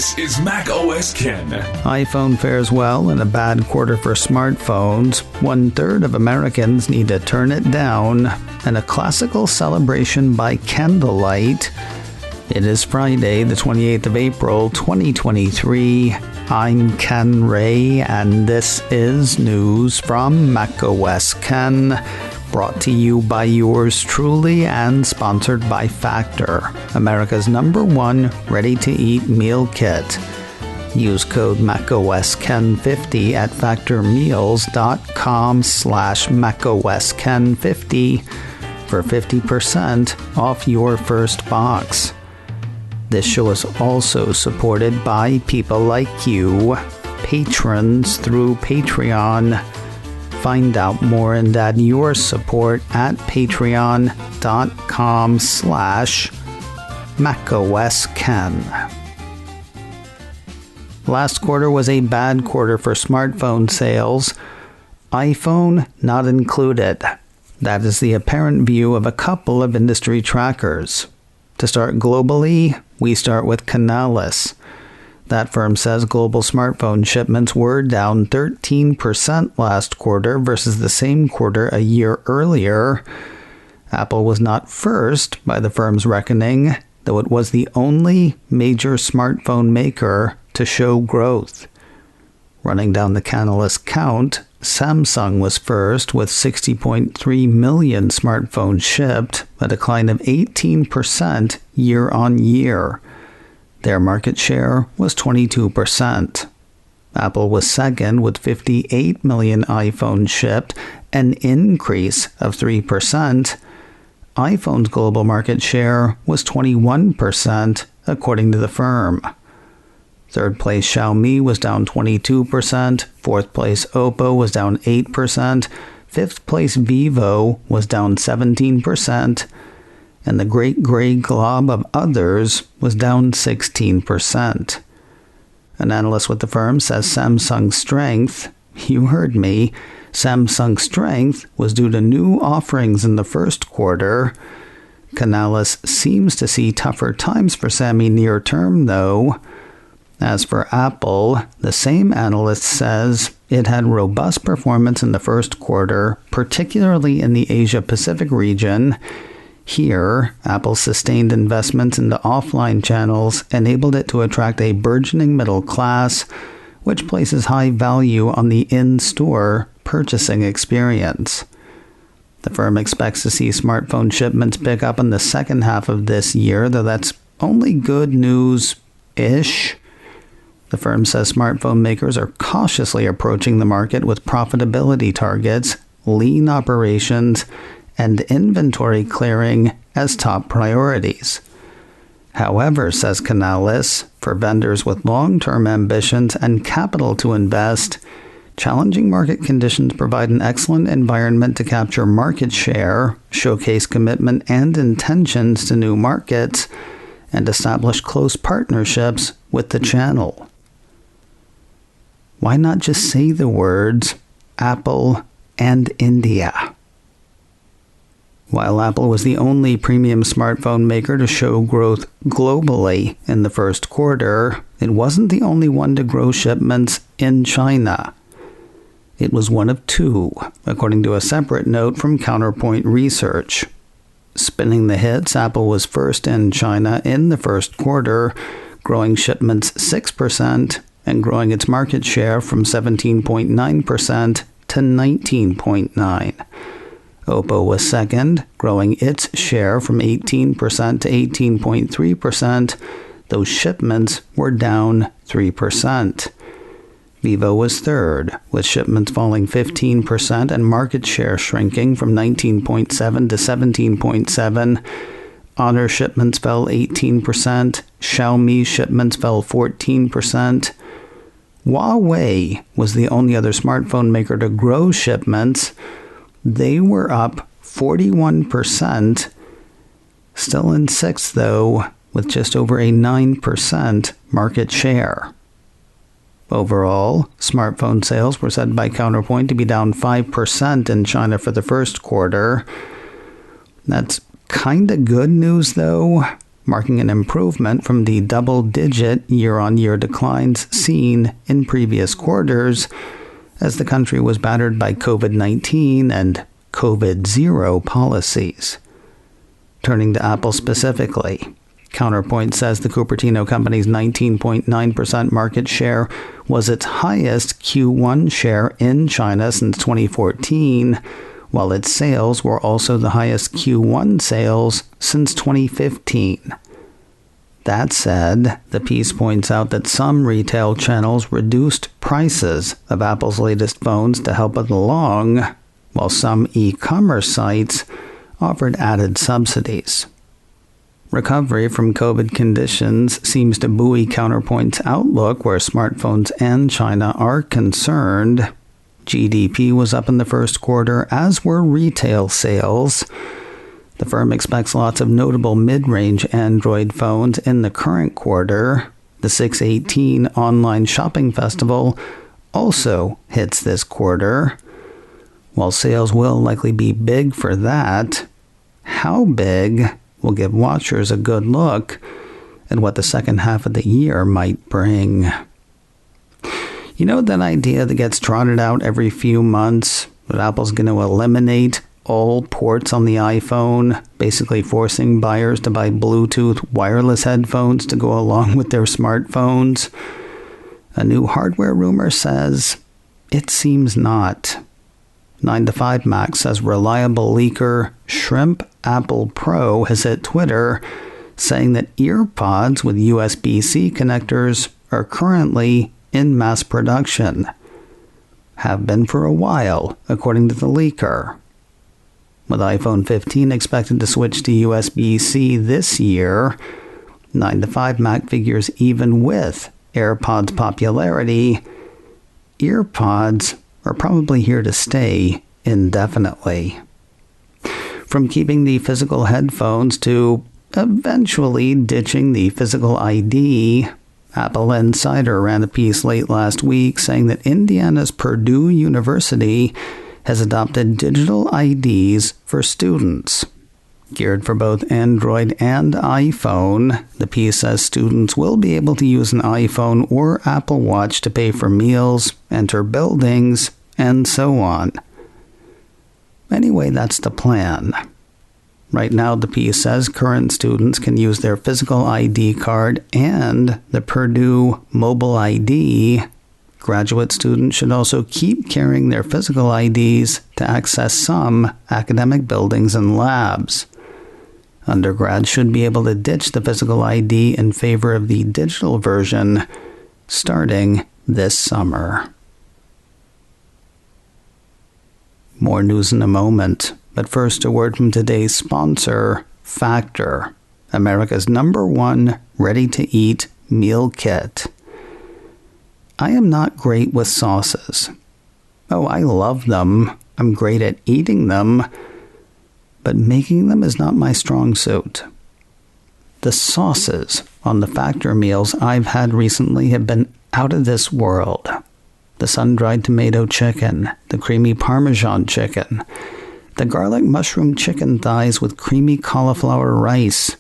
This is Mac OS Ken. iPhone fares well in a bad quarter for smartphones. 1/3 of Americans need to turn it down. And a classical celebration by Candlelight. It is Friday, the 28th of April, 2023. I'm Ken Ray, and this is news from Mac OS Ken. Brought to you by yours truly and sponsored by Factor, America's #1 ready-to-eat meal kit. Use code MacOSKen50 at factormeals.com/MacOSKen50 for 50% off your first box. This show is also supported by people like you, patrons through Patreon. Find out more and add your support at patreon.com/MacOSKen. Last quarter was a bad quarter for smartphone sales. iPhone not included. That is the apparent view of a couple of industry trackers. To start globally, we start with Canalys. That firm says global smartphone shipments were down 13% last quarter versus the same quarter a year earlier. Apple was not first by the firm's reckoning, though it was the only major smartphone maker to show growth. Running down the Canalys count, Samsung was first with 60.3 million smartphones shipped, a decline of 18% year-on-year. Their market share was 22%. Apple was second with 58 million iPhones shipped, an increase of 3%. iPhone's global market share was 21%, according to the firm. Third place Xiaomi was down 22%, fourth place Oppo was down 8%, fifth place Vivo was down 17%, and the great gray glob of others was down 16%. An analyst with the firm says Samsung's strength, you heard me, Samsung's strength was due to new offerings in the first quarter. Canalys seems to see tougher times for Sammy near term, though. As for Apple, the same analyst says it had robust performance in the first quarter, particularly in the Asia-Pacific region. Here, Apple's sustained investments into offline channels enabled it to attract a burgeoning middle class, which places high value on the in-store purchasing experience. The firm expects to see smartphone shipments pick up in the second half of this year, though that's only good news-ish. The firm says smartphone makers are cautiously approaching the market with profitability targets, lean operations, and inventory clearing as top priorities. However, says Canalys, for vendors with long-term ambitions and capital to invest, challenging market conditions provide an excellent environment to capture market share, showcase commitment and intentions to new markets, and establish close partnerships with the channel. Why not just say the words Apple and India? While Apple was the only premium smartphone maker to show growth globally in the first quarter, it wasn't the only one to grow shipments in China. It was one of two, according to a separate note from Counterpoint Research. Spinning the hits, Apple was first in China in the first quarter, growing shipments 6% and growing its market share from 17.9% to 19.9%. Oppo was second, growing its share from 18% to 18.3%, though shipments were down 3%. Vivo was third, with shipments falling 15% and market share shrinking from 19.7% to 17.7%. Honor shipments fell 18%, Xiaomi shipments fell 14%. Huawei was the only other smartphone maker to grow shipments. They were up 41%, still in sixth though, with just over a 9% market share. Overall, smartphone sales were said by Counterpoint to be down 5% in China for the first quarter. That's kinda good news though. marking an improvement from the double-digit year-on-year declines seen in previous quarters as the country was battered by COVID-19 and COVID-0 policies. Turning to Apple specifically, Counterpoint says the Cupertino company's 19.9% market share was its highest Q1 share in China since 2014, while its sales were also the highest Q1 sales since 2015. That said, the piece points out that some retail channels reduced prices of Apple's latest phones to help it along, while some e-commerce sites offered added subsidies. Recovery from COVID conditions seems to buoy Counterpoint's outlook where smartphones and China are concerned. GDP was up in the first quarter, as were retail sales. The firm expects lots of notable mid-range Android phones in the current quarter. The 618 online shopping festival also hits this quarter. While sales will likely be big for that, how big will give watchers a good look at what the second half of the year might bring. You know that idea that gets trotted out every few months that Apple's going to eliminate all ports on the iPhone, basically forcing buyers to buy Bluetooth wireless headphones to go along with their smartphones? A new hardware rumor says it seems not. 9to5Mac says reliable leaker Shrimp Apple Pro has hit Twitter, saying that EarPods with USB-C connectors are currently in mass production. Have been for a while, according to the leaker. With iPhone 15 expected to switch to USB-C this year, 9to5Mac figures even with AirPods' popularity, EarPods are probably here to stay indefinitely. From keeping the physical headphones to eventually ditching the physical ID, Apple Insider ran a piece late last week saying that Indiana's Purdue University has adopted digital IDs for students. Geared for both Android and iPhone, the piece says students will be able to use an iPhone or Apple Watch to pay for meals, enter buildings, and so on. Anyway, that's the plan. Right now, the piece says current students can use their physical ID card and the Purdue mobile ID. Graduate students should also keep carrying their physical IDs to access some academic buildings and labs. Undergrads should be able to ditch the physical ID in favor of the digital version starting this summer. More news in a moment, but first a word from today's sponsor, Factor, America's #1 ready-to-eat meal kit. I am not great with sauces. Oh, I love them. I'm great at eating them, but making them is not my strong suit. The sauces on the Factor meals I've had recently have been out of this world. The sun-dried tomato chicken, the creamy Parmesan chicken, the garlic mushroom chicken thighs with creamy cauliflower rice.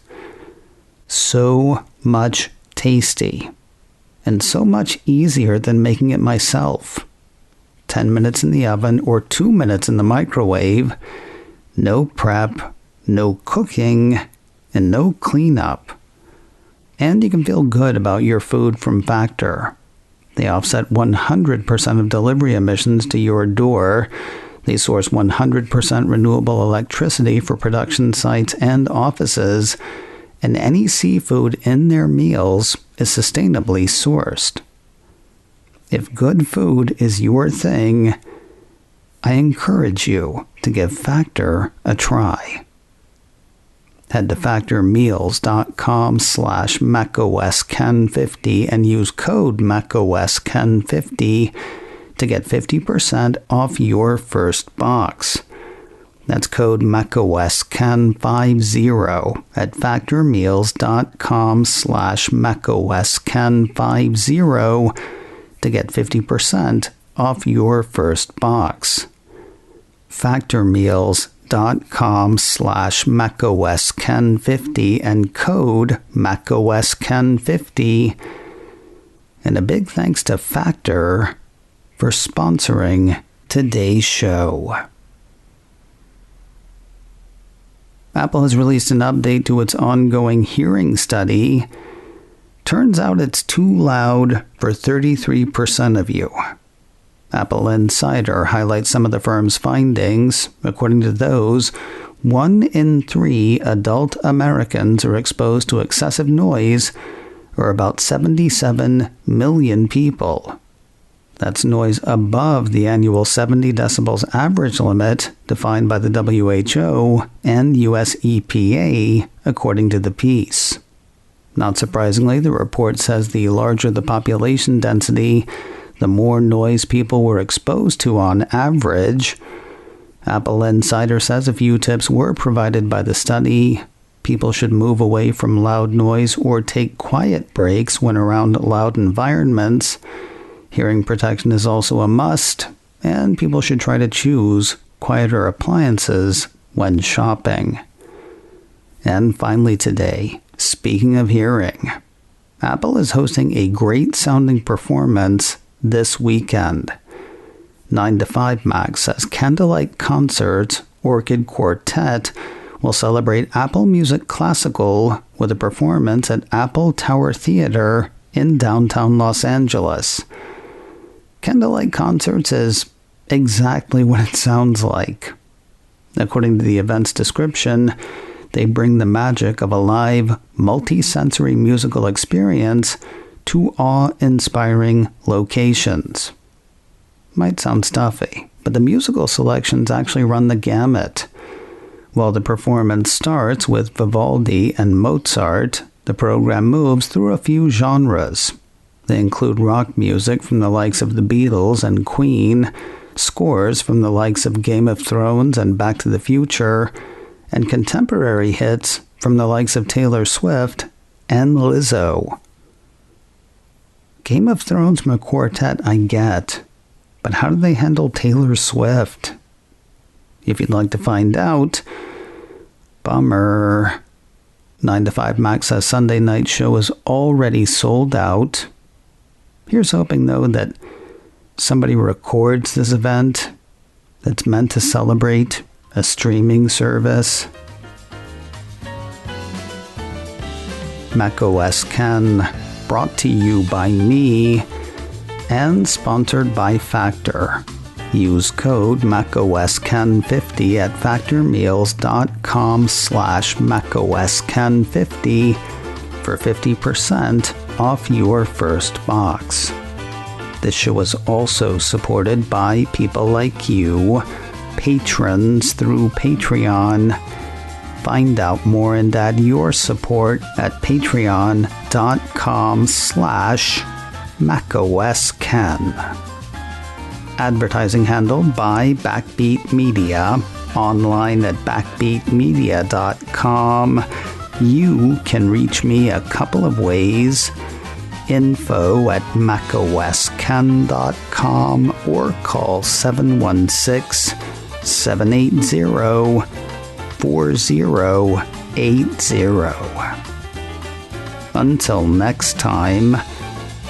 So much tasty, and so much easier than making it myself. 10 minutes in the oven or 2 minutes in the microwave. No prep, no cooking, and no cleanup. And you can feel good about your food from Factor. They offset 100% of delivery emissions to your door. They source 100% renewable electricity for production sites and offices. And any seafood in their meals is sustainably sourced. If good food is your thing, I encourage you to give Factor a try. Head to factormeals.com/macOSKen50 and use code macOSKen50 to get 50% off your first box. That's code macOSKen50 at factormeals.com/macOSKen50 to get 50% off your first box. factormeals.com/macOSKen50 factormeals.com/macOSKen50 and code macOSKen50. And a big thanks to Factor for sponsoring today's show. Apple has released an update to its ongoing hearing study. Turns out it's too loud for 33% of you. Apple Insider highlights some of the firm's findings. According to those, 1 in 3 adult Americans are exposed to excessive noise, or about 77 million people. That's noise above the annual 70 decibels average limit defined by the WHO and US EPA, according to the piece. Not surprisingly, the report says the larger the population density, the more noise people were exposed to on average. Apple Insider says a few tips were provided by the study. People should move away from loud noise or take quiet breaks when around loud environments. Hearing protection is also a must, and people should try to choose quieter appliances when shopping. And finally today, speaking of hearing, Apple is hosting a great-sounding performance this weekend. 9 to 5 Mac says Candlelight Concerts Orchid Quartet will celebrate Apple Music Classical with a performance at Apple Tower Theater in downtown Los Angeles. Candlelight Concerts is exactly what it sounds like. According to the event's description, they bring the magic of a live, multi-sensory musical experience to awe-inspiring locations. Might sound stuffy, but the musical selections actually run the gamut. While the performance starts with Vivaldi and Mozart, the program moves through a few genres. They include rock music from the likes of the Beatles and Queen, scores from the likes of Game of Thrones and Back to the Future, and contemporary hits from the likes of Taylor Swift and Lizzo. Game of Thrones from a quartet I get, but how do they handle Taylor Swift? If you'd like to find out, bummer. 9 to 5 Mac says Sunday night show is already sold out. Here's hoping, though, that somebody records this event that's meant to celebrate a streaming service. macOS Ken, brought to you by me and sponsored by Factor. Use code macOSKen50 at factormeals.com/macOSKen50 for 50% off your first box. This show is also supported by people like you, patrons through Patreon. Find out more and add your support at patreon.com/macOSKen. Advertising handled by Backbeat Media, online at backbeatmedia.com. You can reach me a couple of ways. Info at macOSKen.com or call 716-780-4080. Until next time,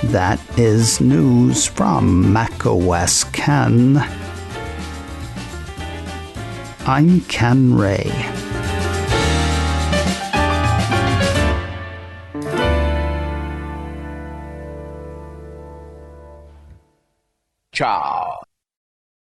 that is news from macOS Ken. I'm Ken Ray. Ciao.